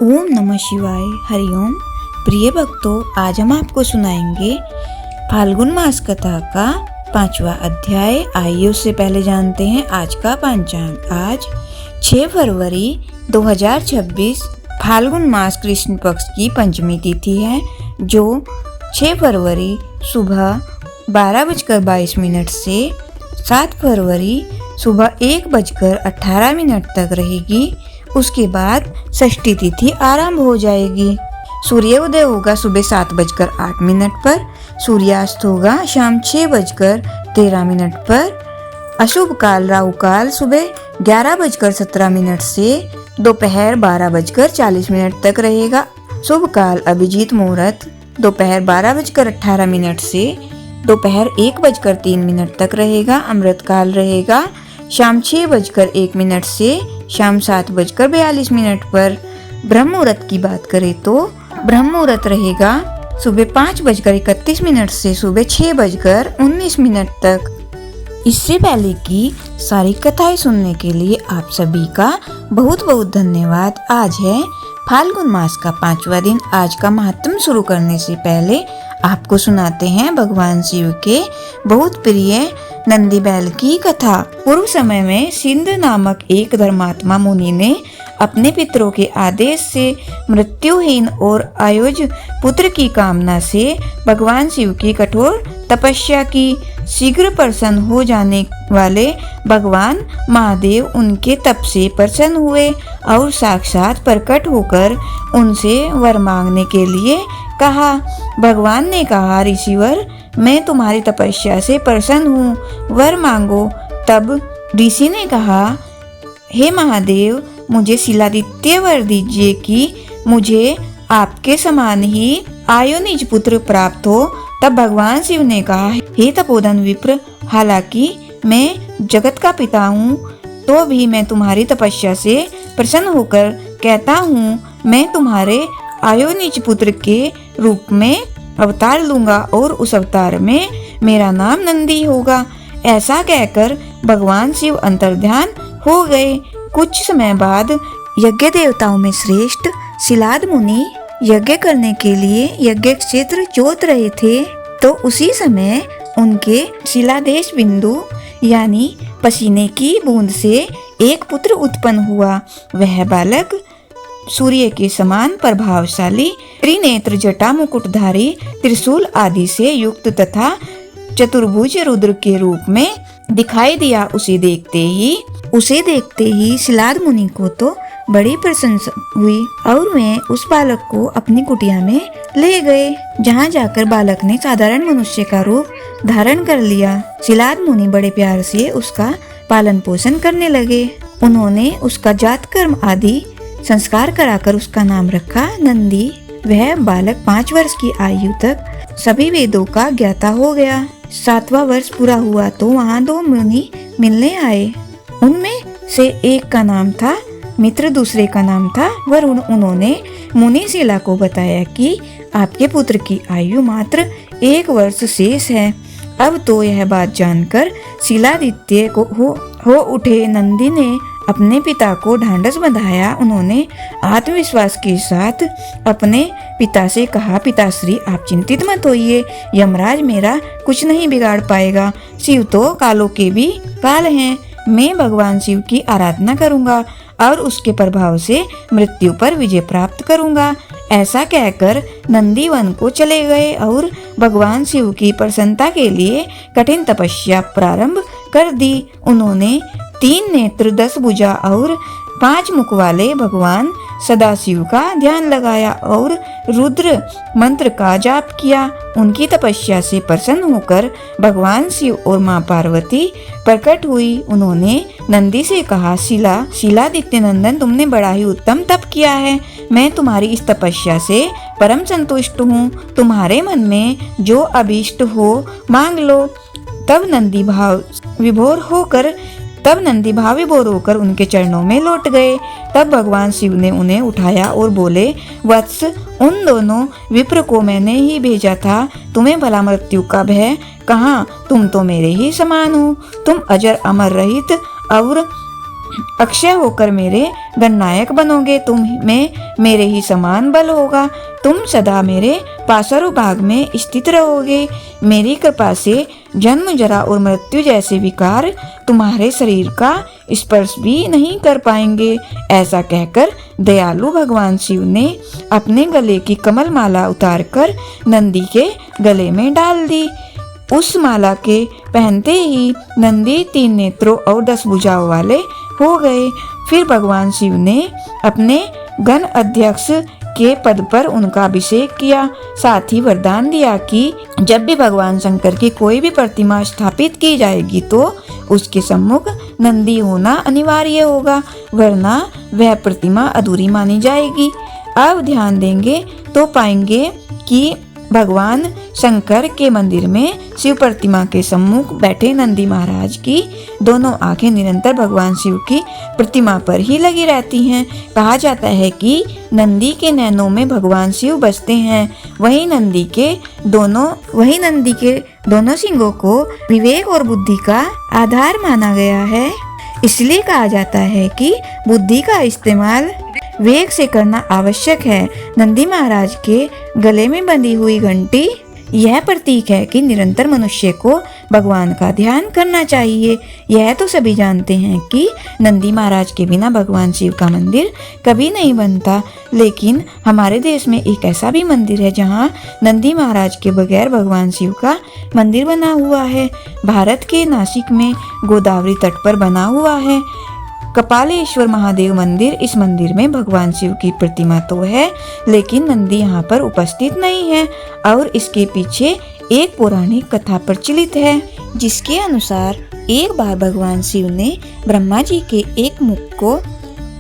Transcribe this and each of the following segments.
ओम नमः शिवाय। हरिओम। प्रिय भक्तों, आज हम आपको सुनाएंगे फाल्गुन मास कथा का 5वां अध्याय। आइए उससे पहले जानते हैं आज का पंचांग। आज 6 फरवरी 2026 फाल्गुन मास कृष्ण पक्ष की पंचमी तिथि है, जो 6 फरवरी सुबह 12:22 से 7 फरवरी सुबह 1:18 तक रहेगी। उसके बाद षष्ठी तिथि आरंभ हो जाएगी। सूर्योदय होगा सुबह 7:08 पर, सूर्यास्त होगा शाम 6:13 पर। अशुभ काल राहु काल सुबह 11:17 से दोपहर 12:40 तक रहेगा। शुभ काल अभिजीत मुहूर्त दोपहर 12:18 से दोपहर 1:03 तक रहेगा। अमृत काल रहेगा शाम 6:01 से शाम 7:42 पर। ब्रह्म मुहूर्त की बात करें तो ब्रह्म मुहूर्त रहेगा सुबह 5:31 से सुबह 6:19 तक। इससे पहले की सारी कथाएं सुनने के लिए आप सभी का बहुत बहुत धन्यवाद। आज है फाल्गुन मास का 5वां दिन। आज का महात्म शुरू करने से पहले आपको सुनाते हैं भगवान शिव के बहुत प्रिय नंदी बैल की कथा। पूर्व समय में सिंध नामक एक धर्मात्मा मुनि ने अपने पितरों के आदेश से मृत्युहीन और आयुज पुत्र की कामना से भगवान शिव की कठोर तपस्या की। शीघ्र प्रसन्न हो जाने वाले भगवान महादेव उनके तप से प्रसन्न हुए और साक्षात प्रकट होकर उनसे वर मांगने के लिए कहा। भगवान ने कहा, ऋषिवर, मैं तुम्हारी तपस्या से प्रसन्न हूँ, वर मांगो। तब ऋषि ने कहा, हे महादेव, मुझे शिलादित्य वर दीजिए कि मुझे आपके समान ही आयोनिज पुत्र प्राप्त हो। तब भगवान शिव ने कहा, हे तपोधन विप्र, हालांकि मैं जगत का पिता हूँ, तो भी मैं तुम्हारी तपस्या से प्रसन्न होकर कहता हूँ, मैं तुम्हारे आयोनिज पुत्र के रूप में अवतार लूंगा और उस अवतार में मेरा नाम नंदी होगा। ऐसा कहकर भगवान शिव अंतर्ध्यान हो गए। कुछ समय बाद यज्ञ देवताओं में श्रेष्ठ शिलाद मुनि यज्ञ करने के लिए यज्ञ क्षेत्र जोत रहे थे, तो उसी समय उनके शिलादेश बिंदु यानी पसीने की बूंद से एक पुत्र उत्पन्न हुआ। वह बालक सूर्य के समान प्रभावशाली, त्रिनेत्र, जटा मुकुटधारी, त्रिशूल आदि से युक्त तथा चतुर्भुज रुद्र के रूप में दिखाई दिया। उसे देखते ही शिलाद मुनि को तो बड़ी प्रशंसा हुई और वे उस बालक को अपनी कुटिया में ले गए, जहाँ जाकर बालक ने साधारण मनुष्य का रूप धारण कर लिया। शिलाद मुनि बड़े प्यार से उसका पालन पोषण करने लगे। उन्होंने उसका जात कर्म आदि संस्कार कराकर उसका नाम रखा नंदी। वह बालक 5 वर्ष की आयु तक सभी वेदों का ज्ञाता हो गया। 7वां वर्ष पूरा हुआ तो वहाँ 2 मुनि मिलने आए। उनमें से एक का नाम था मित्र, दूसरे का नाम था वरुण। उन्होंने मुनि शिला को बताया कि आपके पुत्र की आयु मात्र 1 वर्ष शेष है। अब तो यह बात जानकर शिलादित्य को हो उठे। नंदी ने अपने पिता को ढांढस बंधाया। उन्होंने आत्मविश्वास के साथ अपने पिता से कहा, पिताश्री, आप चिंतित मत होइए, यमराज मेरा कुछ नहीं बिगाड़ पाएगा। शिव तो कालों के भी काल हैं। मैं भगवान शिव की आराधना करूंगा और उसके प्रभाव से मृत्यु पर विजय प्राप्त करूंगा। ऐसा कहकर नंदी वन को चले गए और भगवान शिव की प्रसन्नता के लिए कठिन तपस्या प्रारंभ कर दी। उन्होंने 3 नेत्र, 10 भुजा और 5 मुख वाले भगवान सदाशिव का ध्यान लगाया और रुद्र मंत्र का जाप किया। उनकी तपस्या से प्रसन्न होकर भगवान शिव और माँ पार्वती प्रकट हुई। उन्होंने नंदी से कहा, शिलादित्य नंदन, तुमने बड़ा ही उत्तम तप किया है। मैं तुम्हारी इस तपस्या से परम संतुष्ट हूँ। तुम्हारे मन में जो अभीष्ट हो मांग लो। तब नंदी भाव विभोर होकर उनके चरणों में लौट गए। तब भगवान शिव ने उन्हें उठाया और बोले, वत्स, उन दोनों विप्र को मैंने ही भेजा था। तुम्हें भला मृत्यु का भय कहाँ? तुम तो मेरे ही समान हो। तुम अजर अमर रहित और अक्षय होकर मेरे गणनायक बनोगे। तुम में मेरे ही समान बल होगा। तुम सदा मेरे पाशर भाग में स्थित रहोगे। मेरी कृपा से जन्म, जरा और मृत्यु जैसे विकार तुम्हारे शरीर का स्पर्श भी नहीं कर पाएंगे। ऐसा कहकर दयालु भगवान शिव ने अपने गले की कमल माला उतारकर नंदी के गले में डाल दी। उस माला के पहनते ही नंदी 3 नेत्रों और 10 भुजाओं वाले हो गए। फिर भगवान शिव ने अपने गण अध्यक्ष के पद पर उनका अभिषेक किया। साथ ही वरदान दिया कि जब भी भगवान शंकर की कोई भी प्रतिमा स्थापित की जाएगी तो उसके सम्मुख नंदी होना अनिवार्य होगा, वरना वह प्रतिमा अधूरी मानी जाएगी। अब ध्यान देंगे तो पाएंगे कि भगवान शंकर के मंदिर में शिव प्रतिमा के सम्मुख बैठे नंदी महाराज की दोनों आंखें निरंतर भगवान शिव की प्रतिमा पर ही लगी रहती हैं। कहा जाता है कि नंदी के नैनों में भगवान शिव बसते हैं। वहीं नंदी के दोनों सिंगों को विवेक और बुद्धि का आधार माना गया है। इसलिए कहा जाता है कि बुद्धि का इस्तेमाल वेग से करना आवश्यक है। नंदी महाराज के गले में बंधी हुई घंटी यह प्रतीक है कि निरंतर मनुष्य को भगवान का ध्यान करना चाहिए। यह तो सभी जानते हैं कि नंदी महाराज के बिना भगवान शिव का मंदिर कभी नहीं बनता, लेकिन हमारे देश में एक ऐसा भी मंदिर है जहां नंदी महाराज के बगैर भगवान शिव का मंदिर बना हुआ है। भारत के नासिक में गोदावरी तट पर बना हुआ है कपालेश्वर महादेव मंदिर। इस मंदिर में भगवान शिव की प्रतिमा तो है, लेकिन नंदी यहाँ पर उपस्थित नहीं है और इसके पीछे एक पौराणिक कथा प्रचलित है, जिसके अनुसार एक बार भगवान शिव ने ब्रह्मा जी के एक मुख को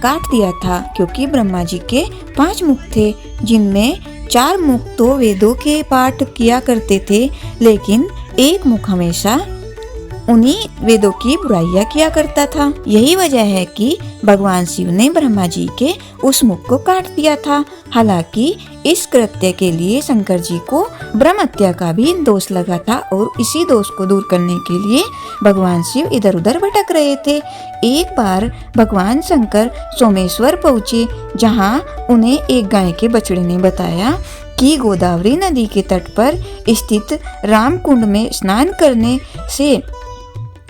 काट दिया था, क्योंकि ब्रह्मा जी के 5 मुख थे, जिनमें 4 मुख तो वेदों के पाठ किया करते थे, लेकिन एक मुख हमेशा उन्हीं वेदों की बुराइयां किया करता था। यही वजह है कि भगवान शिव ने ब्रह्मा जी के उस मुख को काट दिया था। हालांकि इस कृत्य के लिए शंकर जी को ब्रह्म हत्या का भी दोष लगा था और इसी दोष को दूर करने के लिए भगवान शिव इधर उधर भटक रहे थे। एक बार भगवान शंकर सोमेश्वर पहुँचे, जहाँ उन्हें एक गाय के बछड़े ने बताया कि गोदावरी नदी के तट पर स्थित रामकुंड में स्नान करने से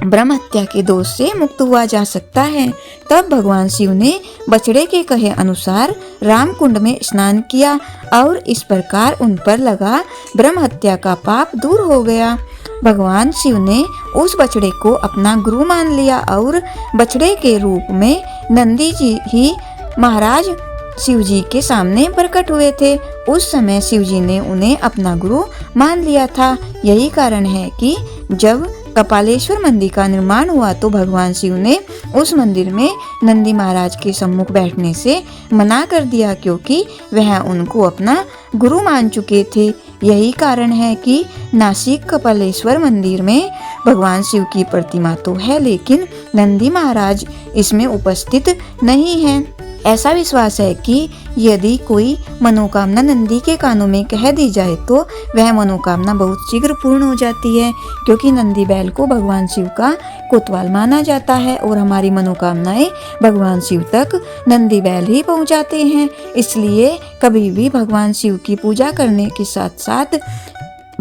ब्रह्म हत्या के दोष से मुक्त हुआ जा सकता है। तब भगवान शिव ने बछड़े के कहे अनुसार रामकुंड में स्नान किया और इस प्रकार उन पर लगा ब्रह्म हत्या का पाप दूर हो गया। भगवान शिव ने उस बछड़े को अपना गुरु मान लिया और बछड़े के रूप में नंदी जी ही महाराज शिव जी के सामने प्रकट हुए थे। उस समय शिव जी ने उन्हें अपना गुरु मान लिया था। यही कारण है कि जब कपालेश्वर मंदिर का निर्माण हुआ तो भगवान शिव ने उस मंदिर में नंदी महाराज के सम्मुख बैठने से मना कर दिया, क्योंकि वह उनको अपना गुरु मान चुके थे। यही कारण है कि नासिक कपालेश्वर मंदिर में भगवान शिव की प्रतिमा तो है, लेकिन नंदी महाराज इसमें उपस्थित नहीं है। ऐसा विश्वास है कि यदि कोई मनोकामना नंदी के कानों में कह दी जाए तो वह मनोकामना बहुत शीघ्र पूर्ण हो जाती है, क्योंकि नंदी बैल को भगवान शिव का कोतवाल माना जाता है और हमारी मनोकामनाएं भगवान शिव तक नंदी बैल ही पहुंचाते हैं। इसलिए कभी भी भगवान शिव की पूजा करने के साथ साथ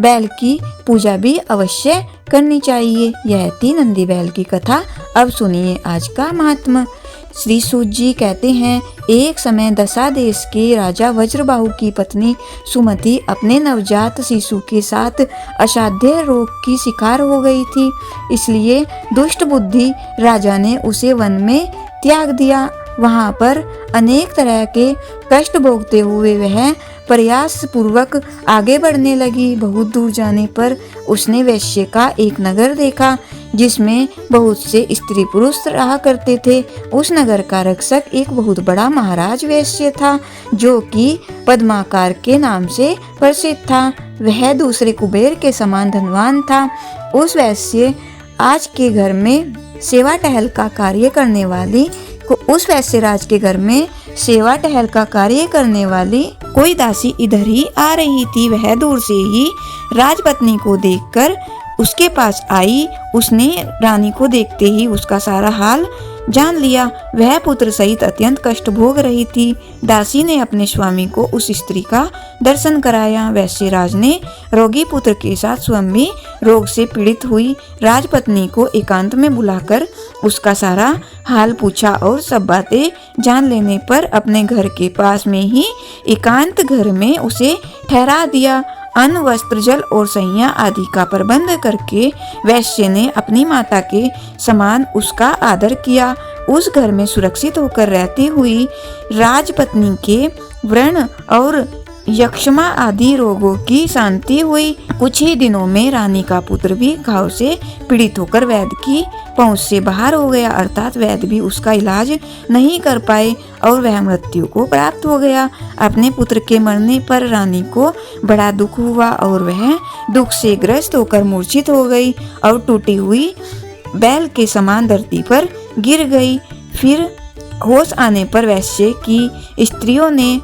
बैल की पूजा भी अवश्य करनी चाहिए। यह थी नंदी बैल की कथा। अब सुनिए आज का महात्मा। श्री सूत जी कहते हैं, एक समय दशा देश के राजा वज्रबाहु की पत्नी सुमति अपने नवजात शिशु के साथ असाध्य रोग की शिकार हो गई थी। इसलिए दुष्ट बुद्धि राजा ने उसे वन में त्याग दिया। वहां पर अनेक तरह के कष्ट भोगते हुए वह प्रयास पूर्वक आगे बढ़ने लगी। बहुत दूर जाने पर उसने वैश्य का एक नगर देखा, जिसमें बहुत से स्त्री पुरुष रहा करते थे। उस नगर का रक्षक एक बहुत बड़ा महाराज वैश्य था, जो कि पद्माकार के नाम से प्रसिद्ध था। वह दूसरे कुबेर के समान धनवान था। उस वैश्य आज के घर में सेवा टहल का कार्य करने वाली कोई दासी इधर ही आ रही थी। वह दूर से ही राजपत्नी को देखकर उसके पास आई। उसने रानी को देखते ही उसका सारा हाल जान लिया। वह पुत्र सहित अत्यंत कष्ट भोग रही थी। दासी ने अपने स्वामी को उस स्त्री का दर्शन कराया। वैश्यराज ने रोगी पुत्र के साथ स्वयं भी रोग से पीड़ित हुई राजपत्नी को एकांत में बुलाकर उसका सारा हाल पूछा और सब बातें जान लेने पर अपने घर के पास में ही एकांत घर में उसे ठहरा दिया। अन्न, वस्त्र, जल और सैया आदि का प्रबंध करके वैश्य ने अपनी माता के समान उसका आदर किया। उस घर में सुरक्षित होकर रहती हुई राजपत्नी के व्रण और यक्षमा आदि रोगों की शांति हुई। कुछ ही दिनों में रानी का पुत्र भी घाव से पीड़ित होकर वैद्य की पहुंच से बाहर हो गया, अर्थात वैद्य भी उसका इलाज नहीं कर पाए और वह मृत्यु को प्राप्त हो गया। अपने पुत्र के मरने पर रानी को बड़ा दुख हुआ और वह दुख से ग्रस्त होकर मूर्छित हो गई और टूटी हुई बैल के समान धरती पर गिर गई। फिर होश आने पर वैश्य की स्त्रियों ने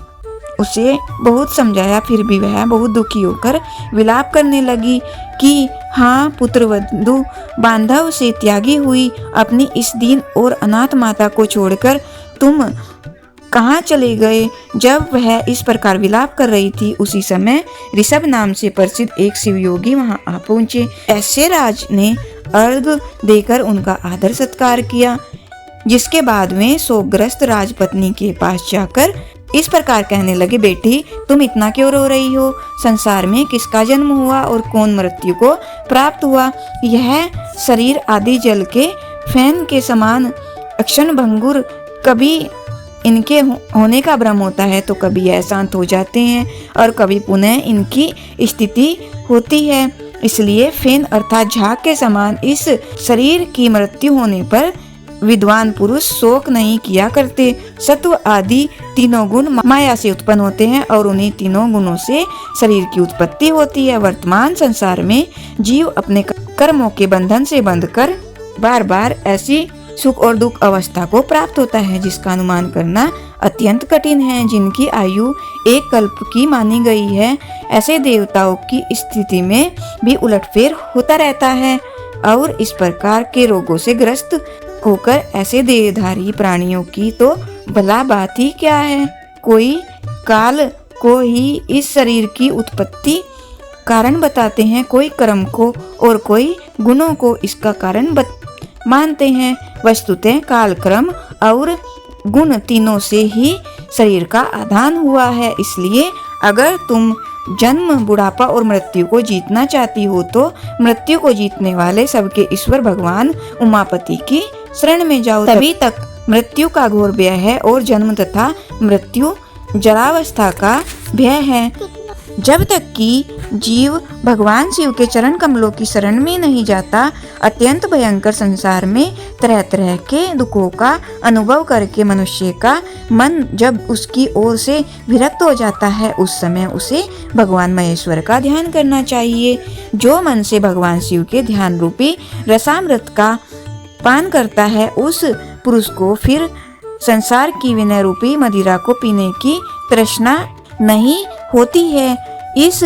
उसे बहुत समझाया, फिर भी वह बहुत दुखी होकर विलाप करने लगी कि हाँ, पुत्रवधू बांधव से त्यागी हुई अपनी इस दीन और अनाथ माता को छोड़कर तुम कहाँ चले गए। जब वह इस प्रकार विलाप कर रही थी, उसी समय ऋषभ नाम से प्रसिद्ध एक शिवयोगी वहाँ आ पहुँचे। ऐश्वर्यराज ने अर्घ देकर उनका आदर सत्कार किया, जिसके बाद में शोकग्रस्त राजपत्नी के पास जाकर इस प्रकार कहने लगे, बेटी तुम इतना क्यों रो रही हो? संसार में किसका जन्म हुआ और कौन मृत्यु को प्राप्त हुआ? यह शरीर आदि जल के फैन के समान क्षण भंगुर, कभी इनके होने का भ्रम होता है तो कभी यह शांत हो जाते हैं और कभी पुनः इनकी स्थिति होती है। इसलिए फेन अर्थात झाग के समान इस शरीर की मृत्यु होने पर विद्वान पुरुष शोक नहीं किया करते। सत्व आदि तीनों गुण माया से उत्पन्न होते हैं और उन्हीं तीनों गुणों से शरीर की उत्पत्ति होती है। वर्तमान संसार में जीव अपने कर्मों के बंधन से बंधकर बार बार ऐसी सुख और दुख अवस्था को प्राप्त होता है जिसका अनुमान करना अत्यंत कठिन है। जिनकी आयु एक कल्प की मानी गई है, ऐसे देवताओं की स्थिति में भी उलटफेर होता रहता है और इस प्रकार के रोगों से ग्रस्त होकर ऐसे देहधारी प्राणियों की तो भला बात ही क्या है। कोई काल को ही इस शरीर की उत्पत्ति कारण बताते हैं, कोई कर्म को और कोई गुणों को इसका कारण मानते हैं। वस्तुतः काल, क्रम और गुण तीनों से ही शरीर का आधान हुआ है। इसलिए अगर तुम जन्म, बुढ़ापा और मृत्यु को जीतना चाहती हो तो मृत्यु को जीतने वाले सबके ईश्वर भगवान उमापति की शरण में जाओ। तभी तक मृत्यु का घोर भय है और जन्म तथा मृत्यु जरावस्था का भय है। जब तक कि जीव भगवान शिव के चरण कमलों की शरण में नहीं जाता, अत्यंत भयंकर संसार में तरह तरह के दुखों का अनुभव करके मनुष्य का मन जब उसकी ओर से विरक्त हो जाता है, उस समय उसे भगवान महेश्वर का ध्यान करना चाहिए। जो मन से भगवान शिव के ध्यान रूपी रसामृत का पान करता है, उस पुरुष को फिर संसार की विनय रूपी मदिरा को पीने की तृष्णा नहीं होती है। इस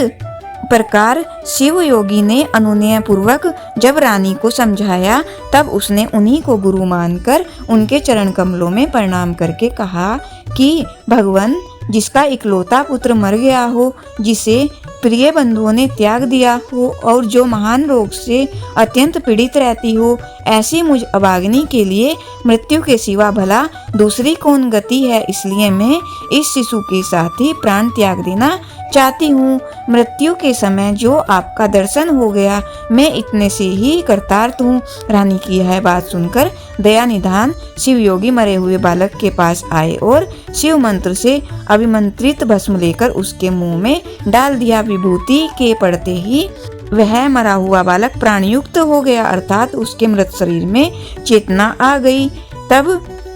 प्रकार शिव योगी ने अनुनय पूर्वक जब रानी को समझाया, तब उसने उन्हीं को गुरु मानकर उनके चरण कमलों में प्रणाम करके कहा कि भगवान, जिसका इकलौता पुत्र मर गया हो, जिसे प्रिय बंधुओं ने त्याग दिया हो और जो महान रोग से अत्यंत पीड़ित रहती हो, ऐसी मुझ अभागिनी के लिए मृत्यु के सिवा भला दूसरी कौन गति है। इसलिए मैं इस शिशु के साथ ही प्राण त्याग देना चाहती हूँ। मृत्यु के समय जो आपका दर्शन हो गया, मैं इतने से ही कृतार्थ हूँ। रानी की यह बात सुनकर दया निधान शिव योगी मरे हुए बालक के पास आए और शिव मंत्र से अभिमंत्रित भस्म लेकर उसके मुंह में डाल दिया। विभूति के पड़ते ही वह मरा हुआ बालक प्राणयुक्त हो गया, अर्थात उसके मृत शरीर में चेतना आ गई। तब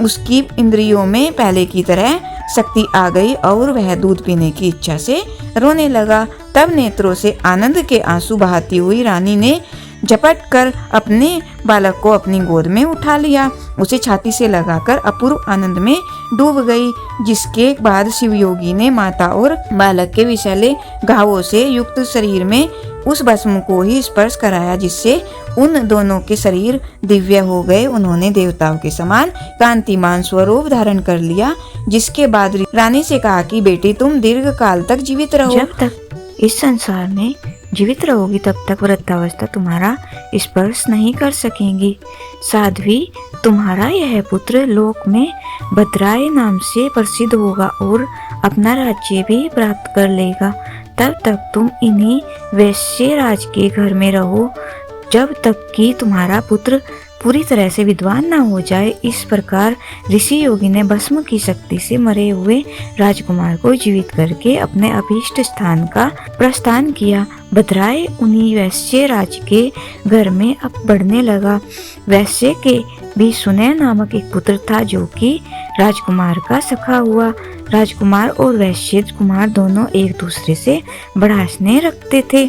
उसकी इंद्रियों में पहले की तरह शक्ति आ गई और वह दूध पीने की इच्छा से रोने लगा। तब नेत्रों से आनंद के आंसू बहाती हुई रानी ने झपट कर अपने बालक को अपनी गोद में उठा लिया, उसे छाती से लगाकर अपूर्व आनंद में डूब गई। जिसके बाद शिवयोगी ने माता और बालक के विषैले घावों से युक्त शरीर में उस भस्म को ही स्पर्श कराया, जिससे उन दोनों के शरीर दिव्य हो गए। उन्होंने देवताओं के समान कांतिमान स्वरूप धारण कर लिया। जिसके बाद रानी से कहा कि बेटी, तुम दीर्घ काल तक जीवित रहो। जब तक इस संसार में जीवित रहोगी तब तक वृद्धावस्था तुम्हारा स्पर्श नहीं कर सकेंगी। साध्वी, तुम्हारा यह पुत्र लोक में भद्राय नाम से प्रसिद्ध होगा और अपना राज्य भी प्राप्त कर लेगा। तब तक तुम इन्हीं वैश्य राज के घर में रहो जब तक कि तुम्हारा पुत्र पूरी तरह से विद्वान न हो जाए। इस प्रकार ऋषि योगी ने भस्म की शक्ति से मरे हुए राजकुमार को जीवित करके अपने अभीष्ट स्थान का प्रस्थान किया। भद्राय उन्हीं वैश्य राज के घर में अब बढ़ने लगा। वैश्य के भी सुनय नामक एक पुत्र था जो कि राजकुमार का सखा हुआ। राजकुमार और वैश्य कुमार दोनों एक दूसरे से बड़ा स्नेह रखते थे।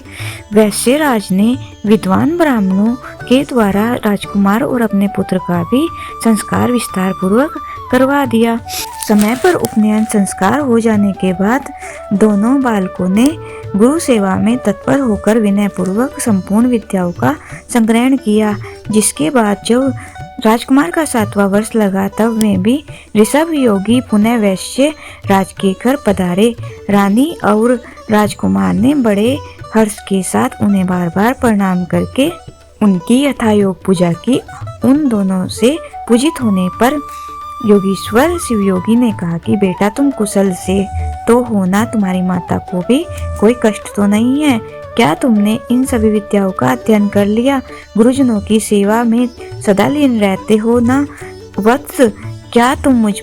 वैश्य राज ने विद्वान ब्राह्मणों के द्वारा राजकुमार और अपने पुत्र का भी संस्कार विस्तार पूर्वक करवा दिया। समय पर उपनयन संस्कार हो जाने के बाद दोनों बालकों ने गुरु सेवा में तत्पर होकर विनय पूर्वक संपूर्ण विद्याओं का संग्रहण किया। जिसके बाद जब राजकुमार का 7वां वर्ष लगा तब वे भी ऋषभ योगी पुनः वैश्य राज के घर पधारे। रानी और राजकुमार ने बड़े हर्ष के साथ उन्हें बार बार प्रणाम करके उनकी यथायोग पूजा की। उन दोनों से पूजित होने पर योगीश्वर शिवयोगी ने कहा कि बेटा, तुम कुशल से तो हो ना, तुम्हारी माता को भी कोई कष्ट तो नहीं है? क्या तुमने इन सभी विद्याओं का अध्ययन कर लिया? गुरुजनों की सेवा में सदा लीन रहते हो ना? वत्स, क्या तुम मुझ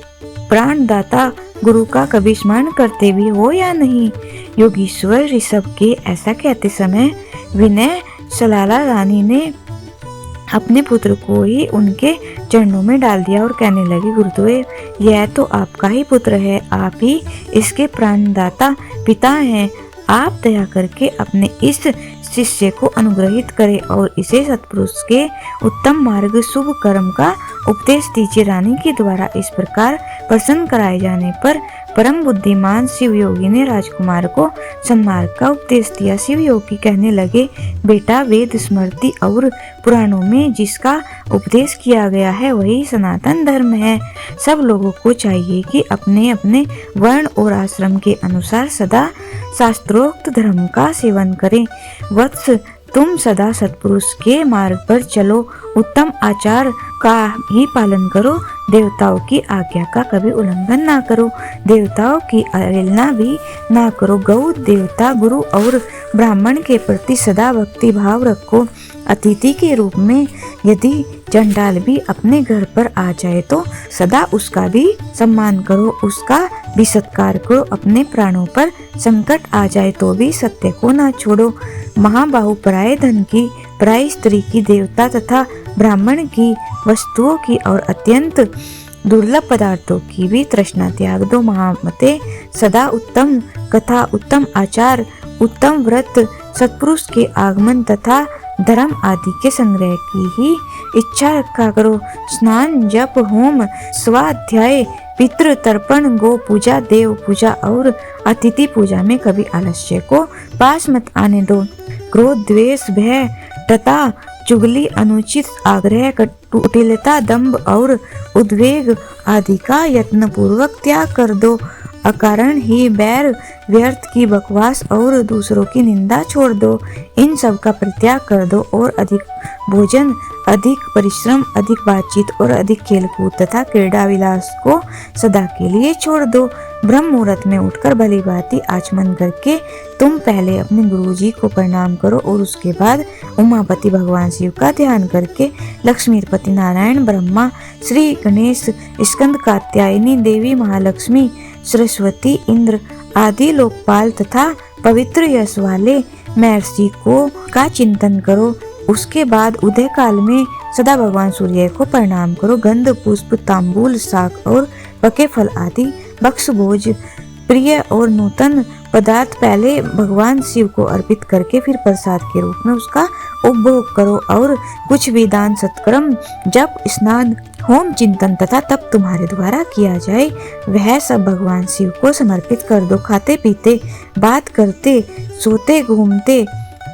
प्राणदाता गुरु का कभी स्मरण करते भी हो या नहीं? योगीश्वर ऋषभ के ऐसा कहते समय विनय सलाला रानी ने अपने पुत्र को ही उनके चरणों में डाल दिया और कहने लगी, गुरुदेव, यह तो आपका ही पुत्र है, आप ही इसके प्राणदाता पिता हैं। आप दया करके अपने इस शिष्य को अनुग्रहित करें और इसे सत्पुरुष के उत्तम मार्ग शुभ कर्म का उपदेश दीजिए। रानी के द्वारा इस प्रकार प्रसन्न कराए जाने पर परम बुद्धिमान शिव योगी ने राजकुमार को सन्मार्ग का उपदेश दिया। शिव योगी कहने लगे, बेटा, वेद स्मृति और पुराणों में जिसका उपदेश किया गया है वही सनातन धर्म है। सब लोगों को चाहिए कि अपने अपने वर्ण और आश्रम के अनुसार सदा शास्त्रोक्त धर्म का सेवन करें। वत्स, तुम सदा सत्पुरुष के मार्ग पर चलो, उत्तम आचार का ही पालन करो, देवताओं की आज्ञा का कभी उल्लंघन ना करो, देवताओं की अवहेलना भी ना करो, गौ देवता गुरु और ब्राह्मण के प्रति सदा भक्ति भाव रखो। अतिथि के रूप में यदि चंडाल भी अपने घर पर आ जाए तो सदा उसका भी सम्मान करो, उसका भी सत्कार करो। अपने प्राणों पर संकट आ जाए तो भी सत्य को ना छोड़ो। महाबाहु पराये धन की, पराई स्त्री की, देवता तथा ब्राह्मण की वस्तुओं की और अत्यंत दुर्लभ पदार्थों की भी तृष्णा त्याग दो। महामते, सदा उत्तम कथा, उत्तम आचार, उत्तम व्रत, सत्पुरुष के आगमन तथा धर्म आदि के संग्रह की ही इच्छा रखा करो। स्नान, जप, होम, स्वाध्याय, पितृ तर्पण, गो पूजा, देव पूजा और अतिथि पूजा में कभी आलस्य को पास मत आने दो। क्रोध, द्वेष, भय, टता, चुगली, अनुचित आग्रह, कुटिलता, दंभ और उद्वेग आदि का यत्न पूर्वक त्याग कर दो। अकारण ही बैर, व्यर्थ की बकवास और दूसरों की निंदा छोड़ दो। इन सब का परित्याग कर दो और अधिक भोजन, अधिक परिश्रम, अधिक बातचीत और अधिक खेलकूद तथा क्रीड़ा विलास को सदा के लिए छोड़ दो। ब्रह्म मुहूर्त में उठकर भली भांति आचमन करके तुम पहले अपने गुरुजी को प्रणाम करो और उसके बाद उमापति भगवान शिव का ध्यान करके लक्ष्मीपति नारायण, ब्रह्मा, श्री गणेश, स्कंद कात्यायनी देवी, महालक्ष्मी, सरस्वती, इंद्र आदि लोकपाल तथा पवित्र यश वाले महर्षि को का चिंतन करो। उसके बाद उदय काल में सदा भगवान सूर्य को प्रणाम करो। गंध, पुष्प, तांबूल, शाक और पके फल आदि बक्स भोज प्रिय और नूतन पदार्थ पहले भगवान शिव को अर्पित करके फिर प्रसाद के रूप में उसका उपभोग करो। और कुछ भी दान सत्कर्म, जप, स्नान, होम, चिंतन तथा तप तुम्हारे द्वारा किया जाए वह सब भगवान शिव को समर्पित कर दो। खाते पीते, बात करते, सोते, घूमते,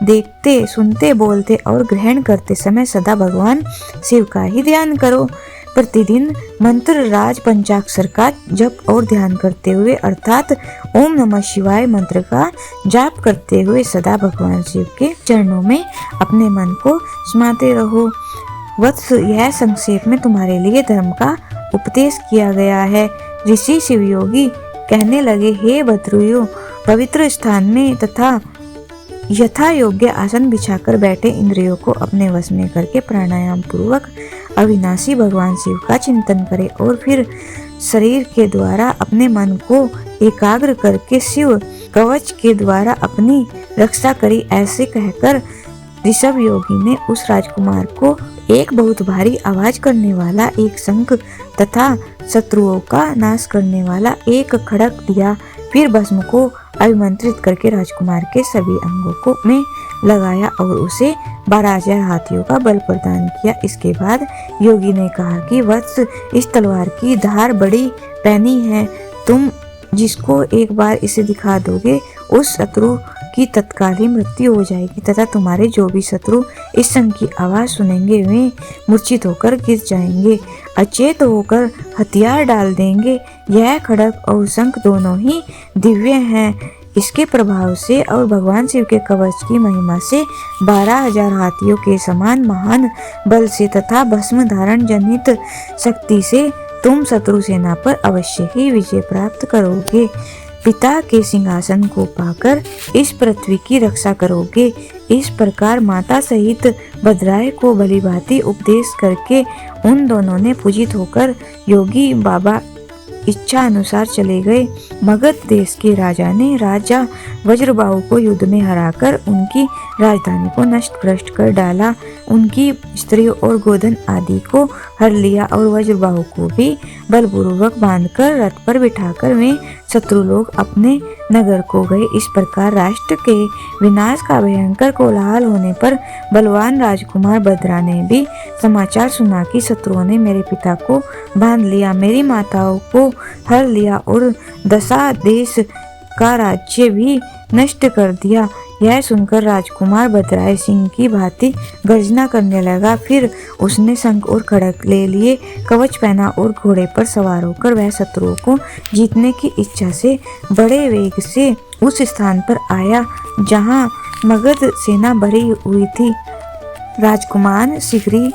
देखते, सुनते, बोलते और ग्रहण करते समय सदा भगवान शिव का ही ध्यान करो। प्रतिदिन मंत्र राज पंचाक्षर का जप और ध्यान करते हुए अर्थात ओम नमः शिवाय मंत्र का जाप करते हुए सदा भगवान शिव के चरणों में अपने मन को समाते रहो। वत्स, यह संक्षेप में तुम्हारे लिए धर्म का उपदेश किया गया है। ऋषि शिवयोगी कहने लगे, हे भद्रुयो, पवित्र स्थान में तथा यथा योग्य आसन बिछाकर बैठे इंद्रियों को अपने वश में करके प्राणायाम पूर्वक अविनाशी भगवान शिव का चिंतन करें और फिर शरीर के द्वारा अपने मन को एकाग्र करके शिव कवच के द्वारा अपनी रक्षा करी। ऐसे कहकर ऋषभ योगी ने उस राजकुमार को एक बहुत भारी आवाज करने वाला एक शंख तथा शत्रुओं का नाश करने वाला एक खड़ग दिया। फिर भस्म को अभिमंत्रित करके राजकुमार के सभी अंगों को में लगाया और उसे 12,000 हाथियों का बल प्रदान किया। इसके बाद योगी ने कहा कि वत्स, इस तलवार की धार बड़ी पैनी है, तुम जिसको एक बार इसे दिखा दोगे उस शत्रु की तत्काल ही मृत्यु हो जाएगी तथा तुम्हारे जो भी शत्रु इस शंख की आवाज सुनेंगे वे मूर्छित होकर गिर जाएंगे, अचेत होकर हथियार डाल देंगे। यह खड़ग और शंख दोनों ही दिव्य हैं। इसके प्रभाव से और भगवान शिव के कवच की महिमा से 12,000 हाथियों के समान महान बल से तथा भस्म धारण जनित शक्ति से तुम शत्रु सेना पर अवश्य ही विजय प्राप्त करोगे। पिता के सिंहासन को पाकर इस पृथ्वी की रक्षा करोगे। इस प्रकार माता सहित भद्राय को भलीभांति उपदेश करके उन दोनों ने पूजित होकर योगी बाबा इच्छा अनुसार चले गए। मगध देश के राजा ने राजा वज्रबाहु को युद्ध में हराकर उनकी राजधानी को नष्ट भ्रष्ट कर डाला, उनकी स्त्रियों और गोधन आदि को हर लिया और वज्रबाहु को भी बलपूर्वक बांधकर रथ पर बिठाकर वे शत्रु लोग अपने नगर को गए। इस प्रकार राष्ट्र के विनाश का भयंकर कोलाहल होने पर बलवान राजकुमार भद्रा ने भी समाचार सुना कि शत्रुओं ने मेरे पिता को बांध लिया, मेरी माताओं को हर लिया और दशा देश का राज्य भी नष्ट कर दिया। यह सुनकर राजकुमार भद्राय सिंह की भांति गर्जना करने लगा। फिर उसने शंख और खड़ग ले लिए, कवच पहना और घोड़े पर सवार होकर वह शत्रुओं को जीतने की इच्छा से बड़े वेग से उस स्थान पर आया जहां मगध सेना भरी हुई थी। राजकुमार शीघ्र ही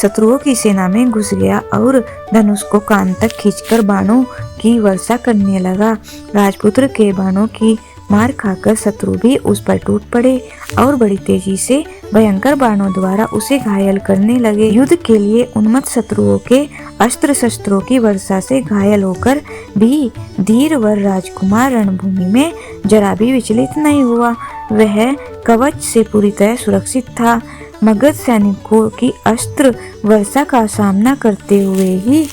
शत्रुओं की सेना में घुस गया और धनुष को कान तक खींचकर बाणों की वर्षा करने लगा। राजपुत्र के बाणों की मार खाकर शत्रु भी उस पर टूट पड़े और बड़ी तेजी से भयंकर बाणों द्वारा उसे घायल करने लगे। युद्ध के लिए उन्मत्त शत्रुओं के अस्त्र शस्त्रों की वर्षा से घायल होकर भी धीर वर राजकुमार रणभूमि में जरा भी विचलित नहीं हुआ। वह कवच से पूरी तरह सुरक्षित था। मगध सैनिकों की अस्त्र वर्षा का सामना करते हुए ही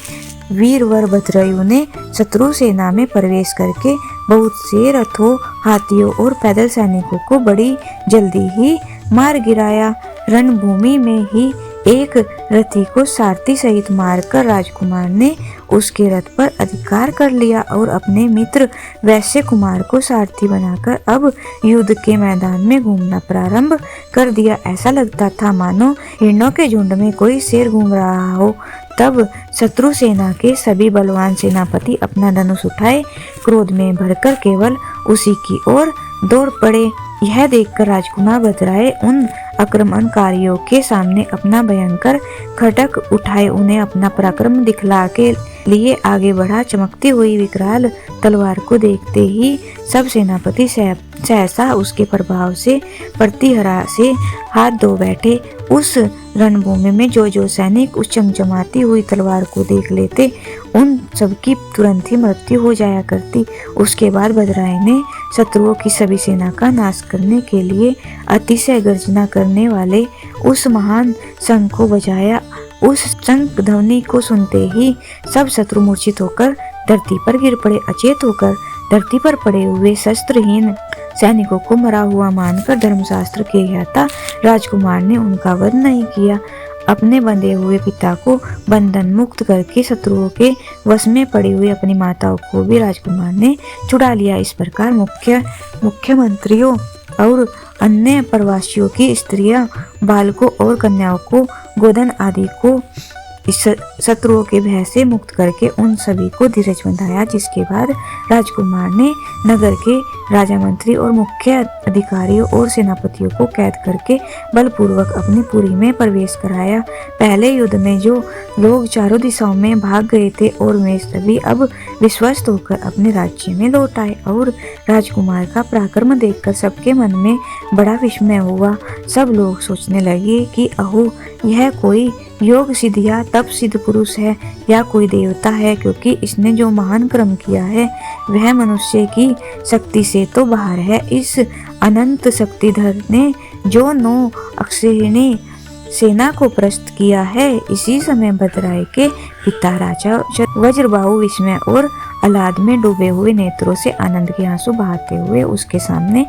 वीरवर भद्रयु ने शत्रु सेना में प्रवेश करके बहुत से रथों, हाथियों और पैदल सैनिकों को बड़ी जल्दी ही मार गिराया। रणभूमि में ही एक रथी को सारथी सहित मारकर राजकुमार ने उसके रथ पर अधिकार कर लिया और अपने मित्र वैश्य कुमार को सारथी बनाकर अब युद्ध के मैदान में घूमना प्रारंभ कर दिया। ऐसा लगता था मानो हिरणों के झुंड में कोई शेर घूम रहा हो। तब शत्रु सेना के सभी बलवान सेनापति अपना धनुष उठाए क्रोध में भरकर केवल उसी की ओर दौड़ पड़े। यह देखकर राजकुमार भद्राय उन आक्रमणकारियों के सामने अपना भयंकर खड्ग उठाए उन्हें अपना पराक्रम दिखला के लिए आगे बढ़ा। चमकती हुई विकराल तलवार को देखते ही सब सेनापति सहसा उसके प्रभाव से प्रतिहरा से हाथ धो बैठे। उस रणभूमि में जो सैनिक उस चमचमाती हुई तलवार को देख लेते उन सबकी तुरंत ही मृत्यु हो जाया करती। उसके बाद भद्राय ने शत्रुओं की सभी सेना का नाश करने के लिए अतिशय गर्जना करने वाले उस महान शंख को बजाया। उस शंख ध्वनि को सुनते ही सब शत्रु मूर्छित होकर धरती पर गिर पड़े। अचेत होकर धरती पर पड़े हुए शस्त्रहीन सैनिकों को मरा हुआ मानकर धर्मशास्त्र के ज्ञाता राजकुमार ने उनका वध नहीं किया। अपने बंधे हुए पिता को बंधन मुक्त करके शत्रुओं के वश में पड़ी हुई अपनी माताओं को भी राजकुमार ने छुड़ा लिया। इस प्रकार मुख्यमंत्रियों और अन्य प्रवासियों की स्त्रियां, बालकों और कन्याओं को, गोधन आदि को इस शत्रुओं के भय से मुक्त करके उन सभी को धीरज बंधाया। जिसके बाद राजकुमार ने नगर के राजा, मंत्री और मुख्य अधिकारियों और सेनापतियों को कैद करके बलपूर्वक अपनी पुरी में प्रवेश कराया। पहले युद्ध में जो लोग चारों दिशाओं में भाग गए थे और वे सभी अब विश्वस्त होकर अपने राज्य में लौट आए और राजकुमार का पराक्रम देखकर सबके मन में बड़ा विस्मय हुआ। सब लोग सोचने लगे कि अहो, यह कोई योग सिद्ध या तप सिद्ध पुरुष है या कोई देवता है, क्योंकि इसने जो महान कर्म किया है वह मनुष्य की शक्ति से तो बाहर है। इस अनंत शक्तिधर ने जो 9 अक्षयिणी सेना को परास्त किया है। इसी समय भद्राय के पिता राजा वज्रबाहु विस्मय और आह्लाद में डूबे हुए नेत्रों से आनंद के आंसू बहाते हुए उसके सामने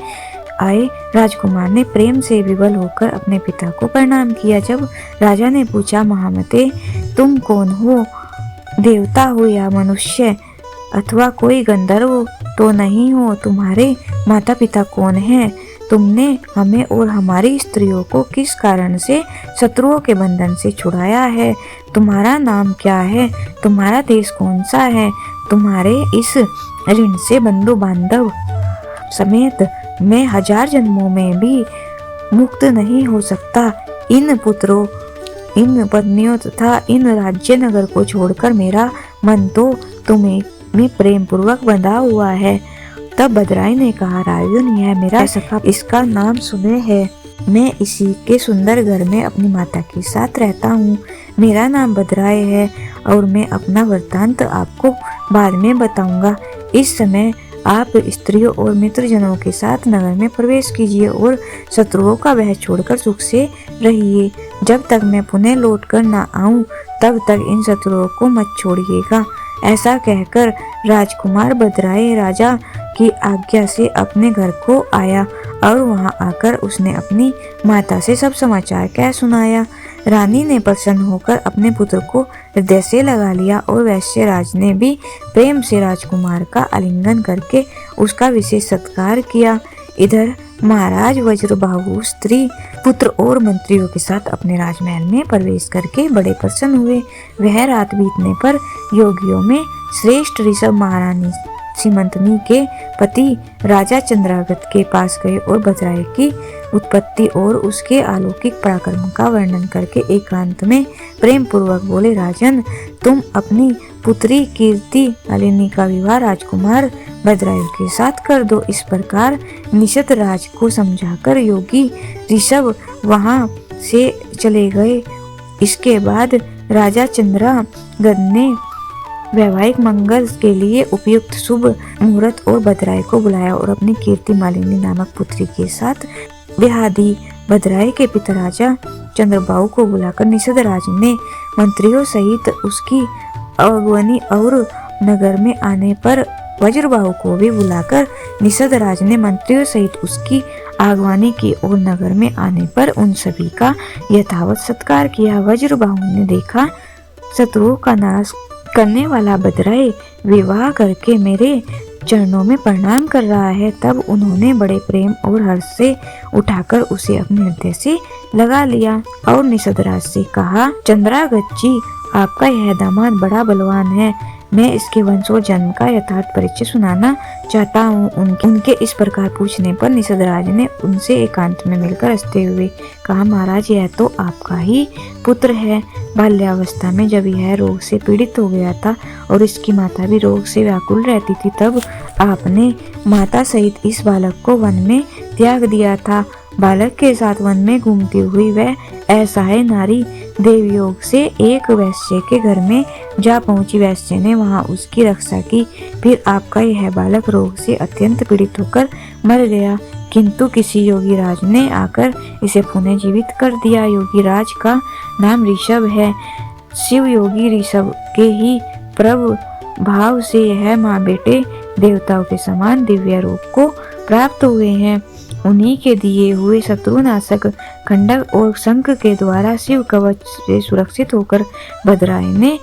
आए। राजकुमार ने प्रेम से विवल होकर अपने पिता को प्रणाम किया। जब राजा ने पूछा, महामते, तुम कौन हो? देवता हो या मनुष्य अथवा कोई गंधर्व तो नहीं हो? तुम्हारे माता पिता कौन हैं? तुमने हमें और हमारी स्त्रियों को किस कारण से शत्रुओं के बंधन से छुड़ाया है? तुम्हारा नाम क्या है? तुम्हारा देश कौन सा है? तुम्हारे इस ऋण से बंधु बांधव समेत मैं 1000 जन्मों में भी मुक्त नहीं हो सकता। इन पुत्रों, इन पत्नियों तथा इन राज्य नगर को छोड़कर मेरा मन तो तुम्हें में प्रेम पूर्वक बंधा हुआ है। तब भद्राई ने कहा, राजन, यह मेरा सखा, इसका नाम सुने है। मैं इसी के सुंदर घर में अपनी माता के साथ रहता हूँ। मेरा नाम भद्राय है और मैं अपना वृत्तांत आपको बाद में बताऊंगा। इस समय आप स्त्रियों और मित्रजनों के साथ नगर में प्रवेश कीजिए और शत्रुओं का भय छोड़कर सुख से रहिए। जब तक मैं पुनः लौट कर न आऊं तब तक इन शत्रुओं को मत छोड़िएगा। ऐसा कहकर राजकुमार भद्राय राजा की आज्ञा से अपने घर को आया और वहां आकर उसने अपनी माता से सब समाचार कह सुनाया। रानी ने प्रसन्न होकर अपने पुत्र को हृदय से लगा लिया और वैश्य राज ने भी प्रेम से राजकुमार का आलिंगन करके उसका विशेष सत्कार किया। इधर महाराज वज्रबाहु स्त्री, पुत्र और मंत्रियों के साथ अपने राजमहल में प्रवेश करके बड़े प्रसन्न हुए। वह रात बीतने पर योगियों में श्रेष्ठ ऋषभ महारानी सीमंतनी के पति राजा चंद्रागत के पास गए और भद्राय की उत्पत्ति और उसके अलौकिक पराक्रम का वर्णन करके एकांत में प्रेम पूर्वक बोले, राजन, तुम अपनी पुत्री कीर्ति मालिनी का विवाह राजकुमार भद्राय के साथ कर दो। इस प्रकार निषद राज को समझाकर योगी ऋषभ वहां से चले गए। इसके बाद राजा चंद्रागत ने वैवाहिक मंगल के लिए उपयुक्त शुभ मुहूर्त और भद्राय को बुलाया और अपनी कीर्ति मालिनी नामक पुत्री के साथ ब्याह दी। भद्राय के पिता राजा चंद्रबाहु को बुलाकर निषद राज ने मंत्रियों सहित उसकी अगवानी और नगर में आने पर वज्रबाहु को भी बुलाकर निषद राज ने मंत्रियों सहित उसकी आगवानी की और नगर में आने पर उन सभी का यथावत सत्कार किया। वज्रबाहु ने देखा शत्रुओं का नाश करने वाला भद्राय विवाह करके मेरे चरणों में प्रणाम कर रहा है। तब उन्होंने बड़े प्रेम और हर्ष से उठाकर उसे अपने हृदय से लगा लिया और निषदराज से कहा, चंद्रागत जी, आपका यह दामाद बड़ा बलवान है। मैं इसके वंश और जन्म का यथार्थ परिचय सुनाना चाहता हूँ। उनके इस प्रकार पूछने पर निषदराज ने उनसे एकांत में मिलकर हंसते हुए कहा, महाराज, यह तो आपका ही पुत्र है। बाल्यावस्था में जब यह रोग से पीड़ित हो गया था और इसकी माता भी रोग से व्याकुल रहती थी, तब आपने माता सहित इस बालक को वन में त्याग दिया था। बालक के साथ वन में घूमती हुई वह असहाय नारी देवयोग से एक वैश्य के घर में जा पहुंची। वैश्य ने वहां उसकी रक्षा की। फिर आपका यह बालक रोग से अत्यंत पीड़ित होकर मर गया, किंतु किसी योगी राज ने आकर इसे पुनः जीवित कर दिया। योगी राज का नाम ऋषभ है। शिव योगी ऋषभ के ही प्रभु भाव से यह माँ बेटे देवताओं के समान दिव्य रूप को प्राप्त हुए हैं। उन्हीं के दिए हुए शत्रुनाशक खंडक और शंख के द्वारा शिव कवच से सुरक्षित होकर भद्राय ने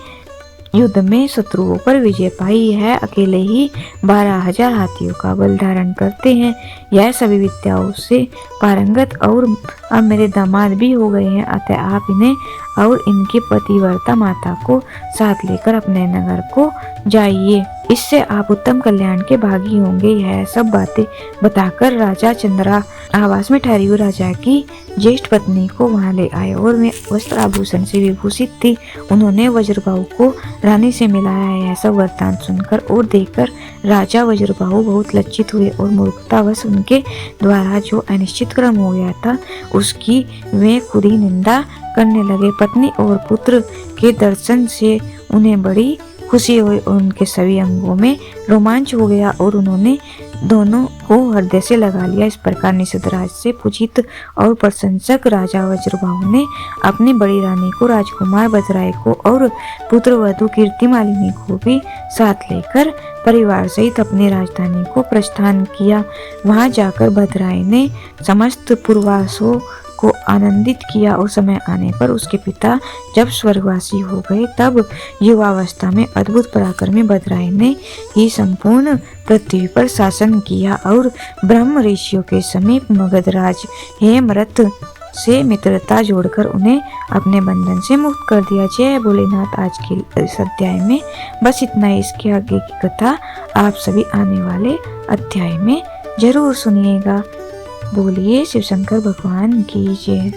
युद्ध में शत्रुओं पर विजय पाई है। अकेले ही 12,000 हाथियों का बल धारण करते हैं। यह सभी विद्याओं से पारंगत और अब मेरे दामाद भी हो गए हैं, अतः आप इन्हें और इनकी पतिव्रता माता को साथ लेकर अपने नगर को जाइए। इससे आप उत्तम कल्याण के भागी होंगे। यह सब बातें बताकर राजा चंद्रा आवास में ठहरी हुई राजा की ज्येष्ठ पत्नी को वहां ले आए और वे वस्त्र आभूषण से विभूषित थी। उन्होंने वज्रबाहु को रानी से मिलाया। यह सब वृत्तांत सुनकर और देखकर राजा वज्रबाहु बहुत लज्जित हुए और मूर्खतावश उनके द्वारा जो अनिश्चित क्रम हो गया था उसकी वे खुद ही निंदा करने लगे। पत्नी और पुत्र के दर्शन से उन्हें बड़ी खुशी हुई और उनके सभी अंगों में रोमांच हो गया और उन्होंने दोनों को हृदय से लगा लिया। इस प्रकार निषदराज से पूजित और प्रशंसक राजा वज्रबाहु ने अपनी बड़ी रानी को, राजकुमार भद्राय को और पुत्रवधू कीर्तिमालिनी को भी साथ लेकर परिवार सहित अपनी राजधानी को प्रस्थान किया। वहां जाकर भद्राय ने समस्त पूर्ववासियों को आनंदित किया और समय आने पर उसके पिता जब स्वर्गवासी हो गए तब युवावस्था में अद्भुत पराक्रमी भद्राय ने ही संपूर्ण पृथ्वी पर शासन किया और ब्रह्म ऋषियों के समीप मगधराज हेमरथ से मित्रता जोड़कर उन्हें अपने बंधन से मुक्त कर दिया। जय भोलेनाथ। आज के इस अध्याय में बस इतना ही। इसके आगे की कथा आप सभी आने वाले अध्याय में जरूर सुनिएगा। बोलिए शिव शंकर भगवान की जय।